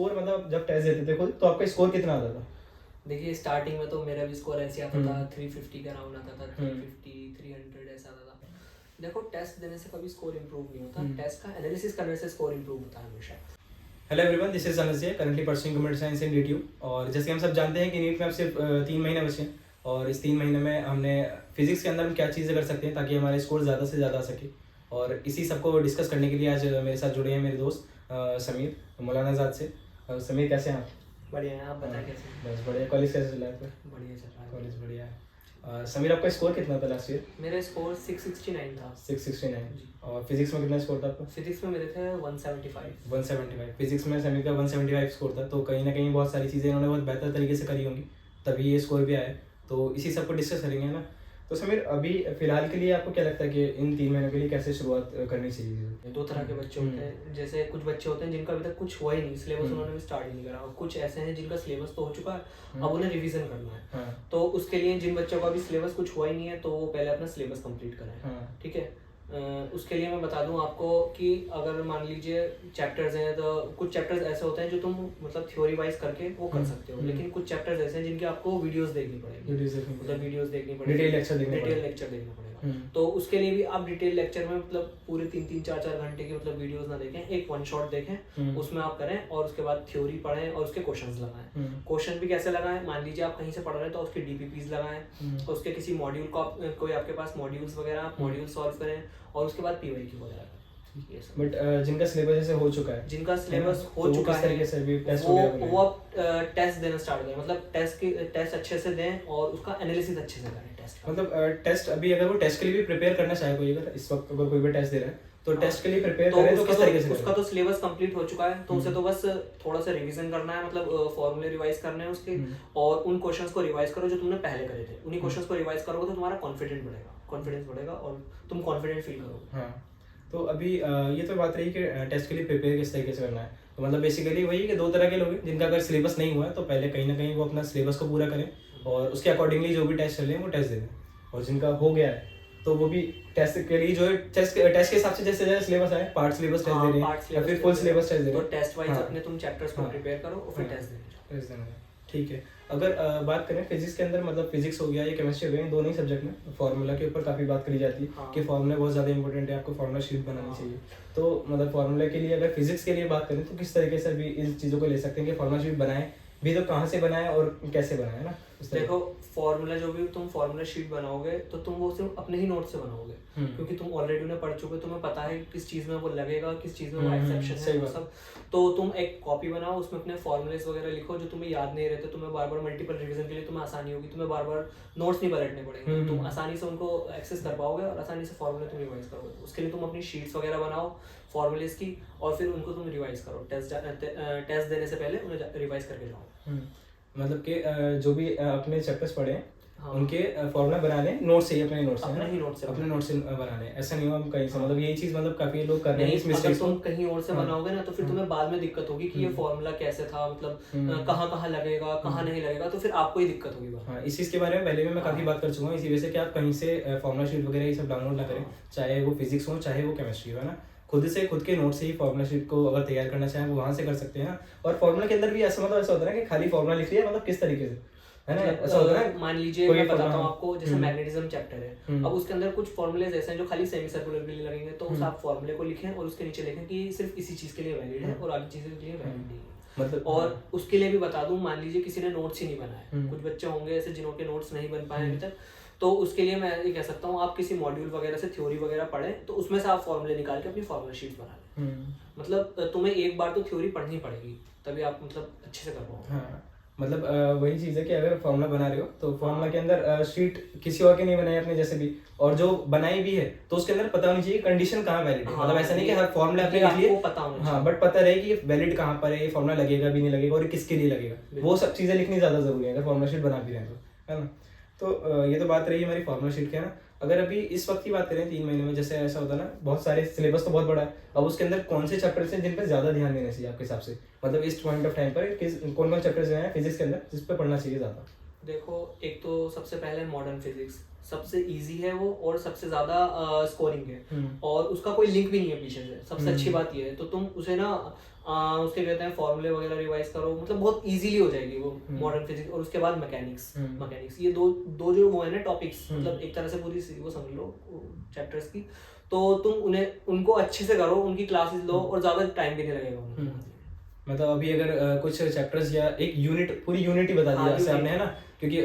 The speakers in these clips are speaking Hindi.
स्कोर मतलब जब टेस्ट देते थे खुद तो आपका स्कोर कितना आता था? देखिए स्टार्टिंग में तो मेरा भी स्कोर ऐसे आता था 350 के अराउंड आता था, 350 300 ऐसा आता था। देखो टेस्ट देने से कभी स्कोर इंप्रूव नहीं होता, टेस्ट का एनालिसिस करने से स्कोर इंप्रूव होता है हमेशा। Hello everyone, this is Anas currently pursuing computer science in DTU। और जैसे हम सब जानते हैं कि नीट में अब सिर्फ 3 महीने बचे हैं और इस 3 महीने में हमने फिजिक्स के अंदर हम क्या चीज़ें कर सकते हैं ताकि हमारे स्कोर ज़्यादा से ज़्यादा आ सके। और इसी सबको डिस्कस करने के लिए आज मेरे साथ जुड़े हैं मेरे दोस्त समीर मौलाना आज़ाद से। समीर कैसे हैं आप? बढ़िया है, आप बताएं कैसे? बस बढ़िया। कॉलेज कैसे चल रहा है आपका? बढ़िया चल रहा है। कॉलेज बढ़िया है। समीर आपका स्कोर कितना था लास्ट ईयर? मेरा स्कोर 669 था। 669। और फिजिक्स में कितना स्कोर था आपका? फिजिक्स में मेरे थे 175। 175 फिजिक्स में समीर का 175 स्कोर था। तो कहीं ना कहीं बहुत सारी चीज़ें इन्होंने बहुत बेहतर तरीके से करी होंगी तभी ये स्कोर भी आया। तो इसी सब को डिस्कस करेंगे ना। तो समीर अभी फिलहाल के लिए आपको क्या लगता है कि इन 3 महीनों के लिए कैसे शुरुआत करनी चाहिए? दो तरह के बच्चे होते हैं, जैसे कुछ बच्चे होते हैं जिनका अभी तक कुछ हुआ ही नहीं, सिलेबस उन्होंने भी स्टार्ट ही नहीं करा, और कुछ ऐसे हैं जिनका सिलेबस तो हो चुका है, अब उन्हें रिवीजन करना है। हाँ। तो उसके लिए जिन बच्चों का अभी सिलेबस कुछ हुआ ही नहीं है तो वो पहले अपना सिलेबस कंप्लीट करें। हाँ। ठीक है। उसके लिए मैं बता दूं आपको कि अगर मान लीजिए चैप्टर्स हैं तो कुछ चैप्टर्स ऐसे होते हैं जो तुम मतलब थ्योरी वाइज करके वो कर सकते हो, लेकिन कुछ चैप्टर्स ऐसे हैं जिनके आपको वीडियोस देखनी पड़ेगी, मतलब वीडियोस देखनी पड़ेगी, डिटेल लेक्चर देखना पड़ेगा। तो उसके लिए भी आप डिटेल लेक्चर में मतलब पूरे 3-3 4-4 घंटे की मतलब वीडियोस ना देखें, एक वन शॉट देखें, उसमें आप करें और उसके बाद थ्योरी पढ़ें और उसके क्वेश्चंस लगाएं। क्वेश्चन भी कैसे लगाएं? मान लीजिए आप कहीं से पढ़ रहे हैं तो उसके DPPs लगाएं, उसके किसी मॉड्यूल का कोई आपके पास मॉड्यूल्स वगैरह, आप मॉड्यूल सॉल्व करें और उसके बाद PYQ वगैरह करें। बट जिनका सिलेबस जैसे हो चुका है, जिनका सिलेबस हो तो चुका किस तरीके से भी टेस्ट वो अब टेस्ट देना स्टार्ट करें, मतलब टेस्ट अच्छे से दें और उसका एनालिसिस अच्छे से करें टेस्ट का। मतलब टेस्ट अभी अगर वो टेस्ट के लिए भी प्रिपेयर करना चाहे कोई, अगर इस वक्त अगर कोई भी टेस्ट दे रहा है तो टेस्ट के लिए प्रिपेयर करें तो किस तरीके से? उसका तो सिलेबस कंप्लीट हो चुका है तो उसे तो बस थोड़ा सा रिवीजन करना है, मतलब फॉर्मूले रिवाइज करने हैं उसके, और उन क्वेश्चंस को रिवाइज करो जो तुमने पहले करे थे। उन्हीं क्वेश्चंस को रिवाइज करोगे तो तुम्हारा कॉन्फिडेंस बढ़ेगा और तुम कॉन्फिडेंट फील करोगे। हाँ। तो अभी ये तो बात रही कि टेस्ट के लिए प्रिपेयर किस तरीके से करना है। तो मतलब बेसिकली वही कि 2 तरह के लोग हैं, जिनका अगर सिलेबस नहीं हुआ है तो पहले कहीं ना कहीं वो अपना सिलेबस को पूरा करें और उसके अकॉर्डिंगली जो भी टेस्ट चल रहे हैं वो टेस्ट दे दें, और जिनका हो गया है तो वो भी टेस्ट के लिए जो है टेस्ट के हिसाब से जैसे जैसे सिलेबस आए पार्ट सिलेबस टेस्ट दे रहे हैं या फिर फुल सिलेबस टेस्ट दे रहे हैं। तो टेस्ट वाइज अपने तुम चैप्टर्स को प्रिपेयर करो और फिर टेस्ट देना। ठीक है। अगर बात करें फिजिक्स के अंदर, मतलब फिजिक्स हो गया या केमिस्ट्री हो गया, इन दोनों ही सब्जेक्ट में फार्मूला के ऊपर काफ़ी बात करी जाती है कि फार्मूला बहुत ज़्यादा इंपॉर्टेंट है, आपको फार्मूला शीट बनानी चाहिए। तो मतलब फार्मूला के लिए अगर फिजिक्स के लिए बात करें तो किस तरीके से भी इन चीज़ों को ले सकते हैं कि फार्मूला शीट बनाए भी तो कहाँ से बनाए और कैसे बनाए ना? देखो फॉर्मूला जो भी तुम फॉर्मूला शीट बनाओगे तो तुम वो सिर्फ अपने ही नोट से बनाओगे, क्योंकि तुम ऑलरेडी उन्हें पढ़ चुके हो, तुम्हें पता है किस चीज में वो लगेगा, किस चीज में वो एक्सेप्शन है, वो सब। तो तुम एक कॉपी बनाओ, उसमें अपने फॉर्मूलेस वगैरह लिखो जो तुम्हें याद नहीं रहते, तुम्हें बार बार मल्टीपल रिवीजन के लिए तुम्हें आसानी होगी, तुम्हें बार बार नोट्स नहीं पलटने पड़ेंगे, तुम आसानी से उनको एक्सेस कर पाओगे और आसानी से फॉर्मूले तुम रिवाइज करोगे। उसके लिए तुम अपनी शीट्स वगैरह बनाओ फॉर्मूलेस की और फिर उनको तुम रिवाइज करो, टेस्ट देने से पहले उन्हें रिवाइज करके जाओ। मतलब कि जो भी अपने चैप्टर्स पढ़े हैं उनके फॉर्मूला बना लें नोट से ही, अपने नोट से बना लें। ऐसा नहीं हो हम कहीं से, मतलब यही चीज मतलब काफी लोग कर रहे हैं इस मिस्टेक को। तुम कहीं और से बनाओगे ना तो फिर तुम्हें बाद में दिक्कत होगी कि ये फॉर्मूला कैसे था, मतलब कहाँ लगेगा, कहाँ नहीं लगेगा, तो फिर आपको ही दिक्कत होगी। हाँ, इस चीज के बारे में पहले भी मैं काफी बात कर चुका हूँ, इसी वजह से कि आप कहीं से फॉर्मूला शीट वगैरह ये सब डाउनलोड ना करें, चाहे वो फिजिक्स हो चाहे वो केमिस्ट्री हो, है ना। खुद के नोट से ही फॉर्मूला शीट को अगर तैयार करना चाहें वो वहाँ से कर सकते हैं। और फॉर्मूला के अंदर भी ऐसा मतलब ऐसा होता है कि खाली फॉर्मूला लिख लिया, मतलब किस तरीके से, है ना, ऐसा होता है। मान लीजिए मैं बताता हूँ आपको, जैसे मैग्नेटिज्म चैप्टर है, अब उसके अंदर कुछ फॉर्मूलेज ऐसे हैं जो खाली सेमी सर्कुलर के लिए लगेंगे, तो उस आप फॉर्मूले को लिखें और उसके नीचे लिखें कि सिर्फ इसी चीज के लिए वैलिड है और आगे चीजों के लिए वैलिड नहीं है, मतलब। और उसके लिए भी बता दूं, मान लीजिए किसी ने नोट्स ही नहीं बनाए, कुछ बच्चे होंगे ऐसे जिन्हों के नोट्स नहीं बन पाए अभी तक, तो उसके लिए मैं ये कह सकता हूँ आप किसी मॉड्यूल वगैरह से थ्योरी वगैरह पढ़ें, तो उसमें से आप फॉर्मूले निकाल के अपनी फॉर्मूला शीट बना लें। मतलब तुम्हें एक बार तो थ्योरी पढ़नी पड़ेगी तभी आप मतलब अच्छे से कर पाओगे। हाँ, मतलब वही चीज़ है कि अगर फॉर्मूला बना रहे हो तो फॉर्मूला के अंदर शीट किसी और के नहीं बनाई अपने जैसे भी, और जो बनाई भी है तो उसके अंदर पता होनी चाहिए कंडीशन कहाँ वैलिड है। मतलब ऐसा नहीं कि हर फॉर्मूला अपने लिख लिए, पता होना हाँ, बट पता रहे कि वैलिड कहाँ पर है, ये फॉर्मूला लगेगा भी नहीं लगेगा और किसके लिए लगेगा, वो सब चीज़ें लिखनी ज़्यादा जरूरी है अगर फॉर्मूला शीट बना भी रहे तो, है ना। तो ये तो बात रही हमारी फॉर्मूला शीट की, है ना। अगर अभी इस वक्त की बात करें 3 महीने में, जैसे ऐसा होता है ना, बहुत सारे सिलेबस तो बहुत बड़ा है, अब उसके अंदर कौन से चैप्टर्स हैं जिन पर ज्यादा ध्यान देना चाहिए आपके हिसाब से, मतलब इस पॉइंट ऑफ टाइम पर कौन कौन चैप्टर्स हैं फिजिक्स के अंदर जिस पे पढ़ना चाहिए ज्यादा? देखो, एक तो सबसे पहले मॉडर्न फिजिक्स सबसे इजी है वो, और सबसे ज्यादा स्कोरिंग है, और उसका कोई लिंक भी नहीं है पीछे से, सबसे अच्छी बात ये है। तो तुम उसे ना उसके कहते हैं फॉर्मूले वगैरह रिवाइज करो, मतलब बहुत इजीली हो जाएगी वो मॉडर्न फिजिक्स। और उसके बाद मैकेनिक्स ये दो दो जो वो है ना टॉपिक्स, मतलब एक तरह से पूरी वो समझ लो चैप्टर्स की। तो तुम उनको अच्छे से करो, उनकी क्लासेस लो, और ज्यादा टाइम भी नहीं लगेगा उनको। मतलब अभी अगर कुछ चैप्टर्स या एक यूनिट, पूरी यूनिट ही बता दिया जैसे आपने, है ना, क्योंकि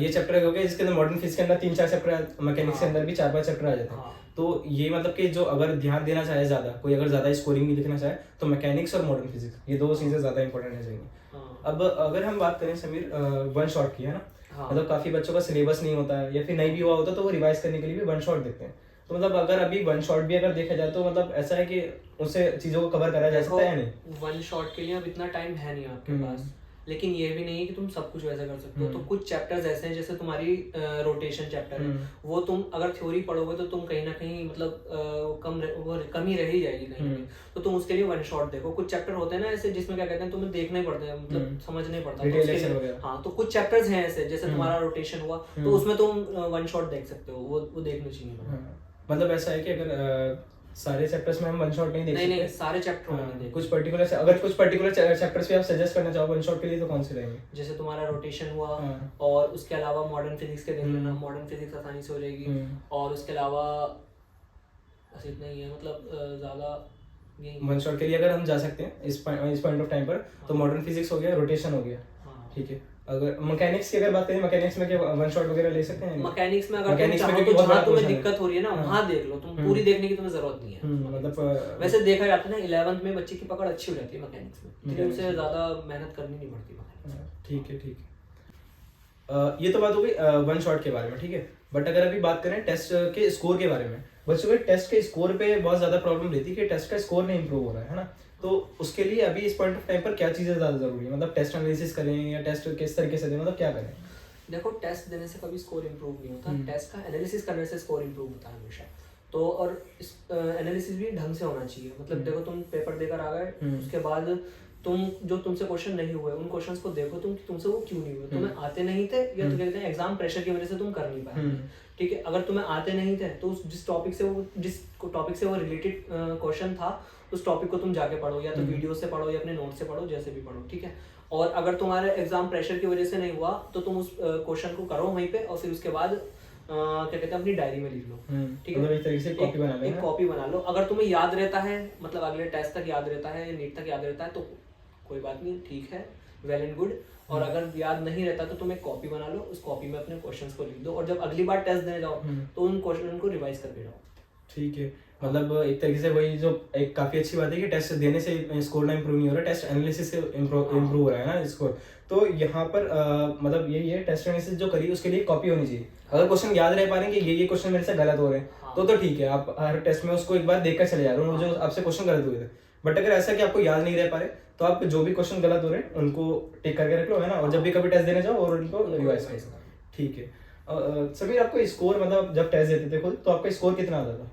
ये चैप्टर हो गया जिसके अंदर मॉडर्न फिजिक्स के अंदर 3-4 चैप्टर, मैकेनिक्स के अंदर भी 4-5 चैप्टर आ जाते हैं। तो ये मतलब कि जो अगर ध्यान देना चाहे ज्यादा, कोई अगर ज्यादा स्कोरिंग भी लिखना चाहे, तो मैकेनिक्स और मॉडर्न फिजिक्स ये दो चीजें ज्यादा इंपॉर्टेंट है चाहिए। अब अगर हम बात करें समीर वन शॉट की, है ना, मतलब काफी बच्चों का सिलेबस नहीं होता है या फिर नहीं भी हुआ होता तो वो रिवाइज करने के लिए भी वन शॉट देखते हैं। तो मतलब अगर अभी वन शॉट भी अगर देखा जाए तो मतलब ऐसा है कि उससे चीजों को कवर करा जा सकता है या नहीं? वन शॉट के लिए अब इतना टाइम है नहीं आपके पास, लेकिन ये भी नहीं है कि तुम सब कुछ वैसा कर सकते हो। तो कुछ चैप्टर्स ऐसे हैं, जैसे तुम्हारी रोटेशन चैप्टर है, वो तुम अगर थ्योरी पढ़ोगे तो तुम कहीं ना कहीं मतलब कम ही रह ही जाएगी कहीं। तो तुम उसके लिए वन शॉट देखो। कुछ चैप्टर होते हैं ना ऐसे जिसमें क्या कहते हैं तुम्हें देखना ही पड़ता है, मतलब समझना ही पड़ता है। हाँ, तो कुछ चैप्टर्स हैं ऐसे, जैसे तुम्हारा रोटेशन हुआ, तो उसमें तुम वन शॉट देख सकते हो, वो देखना चाहिए। मतलब ऐसा है कि अगर सारे चैप्टर्स में हम वन शॉट नहीं देख सकते? नहीं, सारे चैप्टर नहीं देख। कुछ पर्टिकुलर, अगर कुछ पर्टिकुलर चैप्टर्स भी आप सजेस्ट करना चाहो वन शॉट के लिए तो कौन से रहेंगे? जैसे तुम्हारा रोटेशन हुआ, और उसके अलावा मॉडर्न फिजिक्स के देख लेना, मॉडर्न फिजिक्स आसानी से हो जाएगी। और उसके अलावा बस इतना ही है, मतलब ज्यादा वन शॉट के लिए अगर हम जा सकते हैं इस पॉइंट ऑफ टाइम पर, तो मॉडर्न फिजिक्स हो गया, रोटेशन हो गया, ठीक है। अगर मैकेनिक्स की अगर बात करें, मैकेनिक्स में क्या वन शॉट वगैरह ले सकते हैं? मैकेनिक्स में अगर तुम चाहो तो जहां तुम्हें दिक्कत हो रही है ना वहां देख लो, तुम पूरी देखने की तुम्हें जरूरत नहीं है। मतलब वैसे देखा जाता है ना 11th में बच्चे की पकड़ अच्छी हो जाती है मैकेनिक्स में, लेकिन उसे ज्यादा मेहनत करनी नहीं पड़ती। ठीक है। ये तो बात हो गई वन शॉट के बारे में, ठीक है। बट अगर अभी बात करें टेस्ट के स्कोर के बारे में, बच्चों के टेस्ट के स्कोर पे बहुत ज्यादा प्रॉब्लम रहती है कि टेस्ट का स्कोर नहीं इंप्रूव हो रहा है ना। तो उसके लिए अभी इस पॉइंट ऑफ टाइम पर क्या चीजें ज्यादा जरूरी है? मतलब टेस्ट एनालिसिस करें या टेस्ट किस तरीके से दें, मतलब क्या करें? देखो, टेस्ट देने से कभी स्कोर इंप्रूव नहीं होता, टेस्ट का एनालिसिस करने से स्कोर इंप्रूव होता है हमेशा। तो और इस एनालिसिस भी ढंग से होना चाहिए। मतलब देखो, तुम पेपर देकर आ गए, उसके बाद तुम जो तुमसे क्वेश्चन नहीं हुए उन क्वेश्चंस को देखो तुम, तुमसे वो क्यों नहीं हुए। तुम्हें आते नहीं थे, या तो कहते हैं एग्जाम प्रेशर की वजह से तुम कर नहीं पाए, ठीक है। अगर तुम्हें आते नहीं थे तो जिस टॉपिक से वो रिलेटेड क्वेश्चन था, उस टॉपिक को तुम जाके पढ़ो, या तो वीडियो से पढ़ो या अपने नोट से पढ़ो, जैसे भी पढ़ो, ठीक है। और अगर तुम्हारे एग्जाम प्रेशर की वजह से नहीं हुआ तो तुम उस क्वेश्चन को करो वहीं पे, और फिर उसके बाद क्या कहते हैं अपनी डायरी में लिख लो, ठीक है। एक तरीके से एक कॉपी बना लो। अगर तुम्हें याद रहता है, मतलब अगले टेस्ट तक याद रहता है या नीट तक याद रहता है, तो कोई बात नहीं, ठीक है, वेल एंड गुड। और अगर याद नहीं रहता तो तुम एक कॉपी बना लो, उस कॉपी में अपने क्वेश्चंस को लिख दो, और जब अगली बार टेस्ट देने जाओ तो उन क्वेश्चन को रिवाइज करके जाओ, ठीक है। मतलब एक तरीके से वही जो एक काफी अच्छी बात है कि टेस्ट देने से स्कोर ना इंप्रूव नहीं हो रहा, टेस्ट एनालिसिस से इंप्रूव हो रहा है ना स्कोर। तो यहाँ पर मतलब यही है, टेस्ट एनालिसिस जो करी उसके लिए कॉपी होनी चाहिए। अगर क्वेश्चन याद रह पा रहे हैं कि ये क्वेश्चन मेरे से गलत हो रहे हैं तो ठीक है, आप हर टेस्ट में उसको एक बार देखकर चले जा रहे हो जो आपसे क्वेश्चन गलत हुए थे। बट अगर ऐसा कि आपको याद नहीं रह पा रहे तो आप जो भी क्वेश्चन गलत हो रहे हैं उनको टिक करके रख लो, है ना, और जब भी कभी टेस्ट देने जाओ और उनको रिवाइज करो, ठीक है। समीर, आपको स्कोर मतलब जब टेस्ट देते थे खुद तो आपका स्कोर कितना आता था?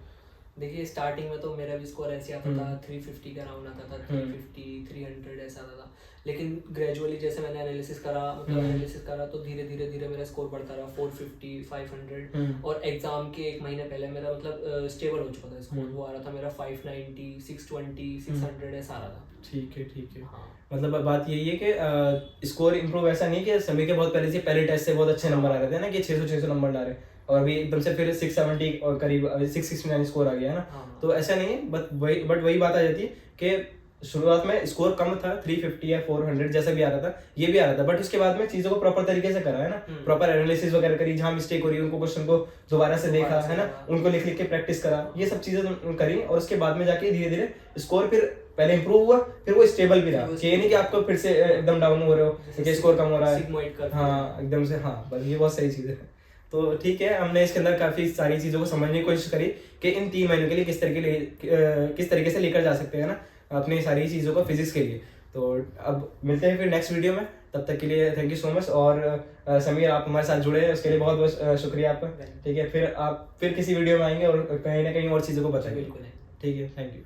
देखिए, स्टार्टिंग में तो मेरा भी स्कोर ऐसे आता था, 350 के अराउंड आता था, 350 300 ऐसा आता था। लेकिन ग्रेजुअली जैसे मैंने एनालिसिस करा तो धीरे धीरे मेरा स्कोर बढ़ता रहा, 450 500। और एग्जाम के एक महीने पहले मेरा मतलब स्टेबल हो चुका था स्कोर, वो आ रहा था मेरा 590 620 600 ऐसा आ रहा था। ठीक है। हाँ। मतलब बात यही है कि स्कोर इंप्रूव ऐसा नहीं कि सभी के बहुत पहले टेस्ट से बहुत अच्छे नंबर आ रहे थे ना, कि 600 नंबर ला रहे, और अभी एकदम से फिर 670 और करीब 669 स्कोर आ गया है ना। तो ऐसा नहीं है, बट वही बात आ जाती है कि शुरुआत में स्कोर कम था, 350 या 400 जैसा भी आ रहा था, ये भी आ रहा था, बट उसके बाद में चीजों को प्रॉपर तरीके से करा है ना, प्रॉपर एनालिसिस वगैरह करी, जहाँ मिस्टेक हो रही है उनको क्वेश्चन को दोबारा से देखा, है ना, उनको लिख के प्रैक्टिस करा, ये सब चीजें करी, और उसके बाद में जाके धीरे धीरे स्कोर फिर पहले इंप्रूव हुआ, फिर वो स्टेबल भी रहा। ये नहीं कि आपको फिर से एकदम डाउन हो रहे हो कि स्कोर कम हो रहा है, हाँ एकदम से, हाँ बस ये बहुत सही चीज है। तो ठीक है, हमने इसके अंदर काफी सारी चीजों को समझने की कोशिश करी कि इन 3 महीनों के लिए किस तरीके से लेकर जा सकते हैं ना अपनी सारी चीजों को फिजिक्स के लिए। तो अब मिलते हैं फिर नेक्स्ट वीडियो में, तब तक के लिए थैंक यू सो मच। और समीर, आप हमारे साथ जुड़े हैं उसके लिए बहुत बहुत शुक्रिया आपका, ठीक है। फिर आप फिर किसी वीडियो में आएंगे और कहीं ना कहीं और चीज़ों को बताएंगे, ठीक है, थैंक यू।